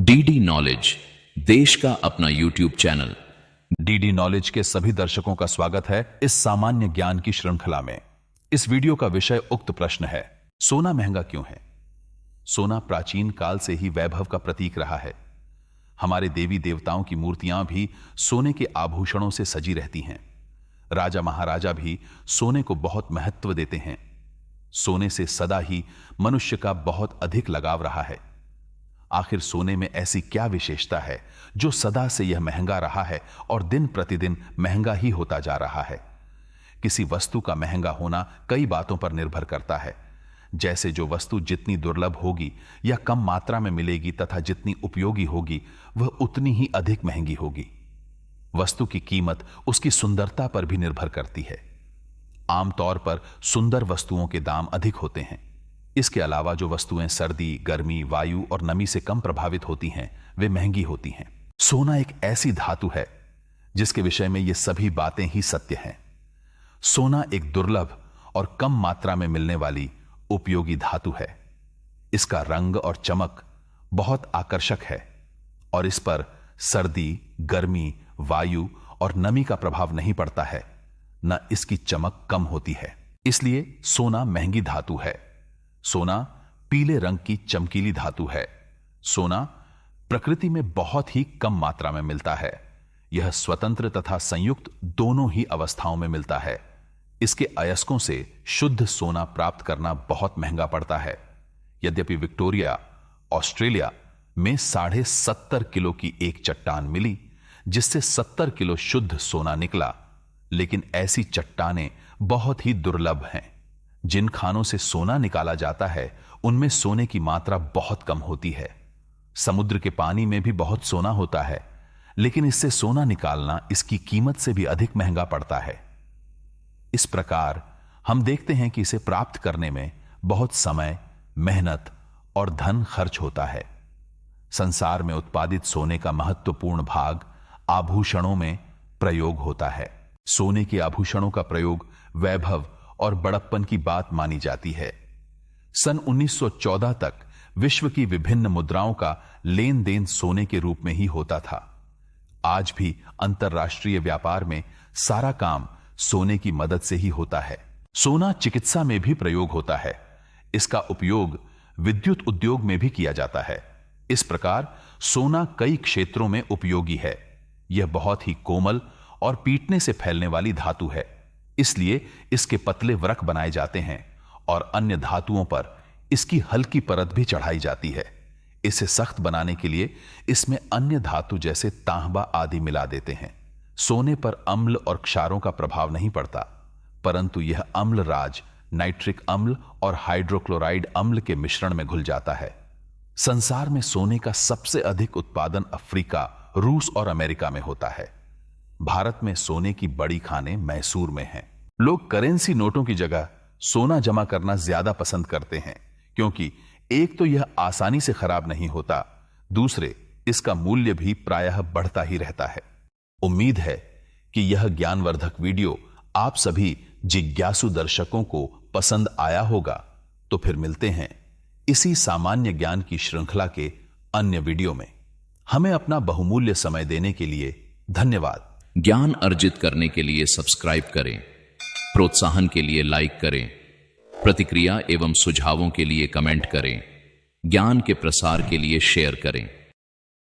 DD knowledge, देश का अपना यूट्यूब चैनल। डीडी नॉलेज के सभी दर्शकों का स्वागत है इस सामान्य ज्ञान की श्रृंखला में। इस वीडियो का विषय उक्त प्रश्न है, सोना महंगा क्यों है? सोना प्राचीन काल से ही वैभव का प्रतीक रहा है। हमारे देवी देवताओं की मूर्तियां भी सोने के आभूषणों से सजी रहती हैं। राजा महाराजा भी सोने को बहुत महत्व देते हैं। सोने से सदा ही मनुष्य का बहुत अधिक लगाव रहा है। आखिर सोने में ऐसी क्या विशेषता है जो सदा से यह महंगा रहा है और दिन प्रतिदिन महंगा ही होता जा रहा है? किसी वस्तु का महंगा होना कई बातों पर निर्भर करता है, जैसे जो वस्तु जितनी दुर्लभ होगी या कम मात्रा में मिलेगी तथा जितनी उपयोगी होगी वह उतनी ही अधिक महंगी होगी। वस्तु की कीमत उसकी सुंदरता पर भी निर्भर करती है। आमतौर पर सुंदर वस्तुओं के दाम अधिक होते हैं। इसके अलावा जो वस्तुएं सर्दी, गर्मी, वायु और नमी से कम प्रभावित होती हैं वे महंगी होती हैं। सोना एक ऐसी धातु है जिसके विषय में ये सभी बातें ही सत्य हैं। सोना एक दुर्लभ और कम मात्रा में मिलने वाली उपयोगी धातु है। इसका रंग और चमक बहुत आकर्षक है और इस पर सर्दी, गर्मी, वायु और नमी का प्रभाव नहीं पड़ता है, न इसकी चमक कम होती है। इसलिए सोना महंगी धातु है। सोना पीले रंग की चमकीली धातु है। सोना प्रकृति में बहुत ही कम मात्रा में मिलता है। यह स्वतंत्र तथा संयुक्त दोनों ही अवस्थाओं में मिलता है। इसके अयस्कों से शुद्ध सोना प्राप्त करना बहुत महंगा पड़ता है। यद्यपि विक्टोरिया, ऑस्ट्रेलिया में 70.5 किलो की एक चट्टान मिली जिससे 70 किलो शुद्ध सोना निकला, लेकिन ऐसी चट्टानें बहुत ही दुर्लभ हैं। जिन खानों से सोना निकाला जाता है उनमें सोने की मात्रा बहुत कम होती है। समुद्र के पानी में भी बहुत सोना होता है, लेकिन इससे सोना निकालना इसकी कीमत से भी अधिक महंगा पड़ता है। इस प्रकार हम देखते हैं कि इसे प्राप्त करने में बहुत समय, मेहनत और धन खर्च होता है। संसार में उत्पादित सोने का महत्वपूर्ण भाग आभूषणों में प्रयोग होता है। सोने के आभूषणों का प्रयोग वैभव और बड़प्पन की बात मानी जाती है। सन 1914 तक विश्व की विभिन्न मुद्राओं का लेन देन सोने के रूप में ही होता था। आज भी अंतरराष्ट्रीय व्यापार में सारा काम सोने की मदद से ही होता है। सोना चिकित्सा में भी प्रयोग होता है। इसका उपयोग विद्युत उद्योग में भी किया जाता है। इस प्रकार सोना कई क्षेत्रों में उपयोगी है। यह बहुत ही कोमल और पीटने से फैलने वाली धातु है, इसलिए इसके पतले वरक बनाए जाते हैं और अन्य धातुओं पर इसकी हल्की परत भी चढ़ाई जाती है। इसे सख्त बनाने के लिए इसमें अन्य धातु जैसे तांबा आदि मिला देते हैं। सोने पर अम्ल और क्षारों का प्रभाव नहीं पड़ता, परंतु यह अम्ल राज नाइट्रिक अम्ल और हाइड्रोक्लोराइड अम्ल के मिश्रण में घुल जाता है। संसार में सोने का सबसे अधिक उत्पादन अफ्रीका, रूस और अमेरिका में होता है। भारत में सोने की बड़ी खानें मैसूर में हैं। लोग करेंसी नोटों की जगह सोना जमा करना ज्यादा पसंद करते हैं, क्योंकि एक तो यह आसानी से खराब नहीं होता, दूसरे इसका मूल्य भी प्रायः बढ़ता ही रहता है। उम्मीद है कि यह ज्ञानवर्धक वीडियो आप सभी जिज्ञासु दर्शकों को पसंद आया होगा। तो फिर मिलते हैं इसी सामान्य ज्ञान की श्रृंखला के अन्य वीडियो में। हमें अपना बहुमूल्य समय देने के लिए धन्यवाद। ज्ञान अर्जित करने के लिए सब्सक्राइब करें, प्रोत्साहन के लिए लाइक करें, प्रतिक्रिया एवं सुझावों के लिए कमेंट करें, ज्ञान के प्रसार के लिए शेयर करें।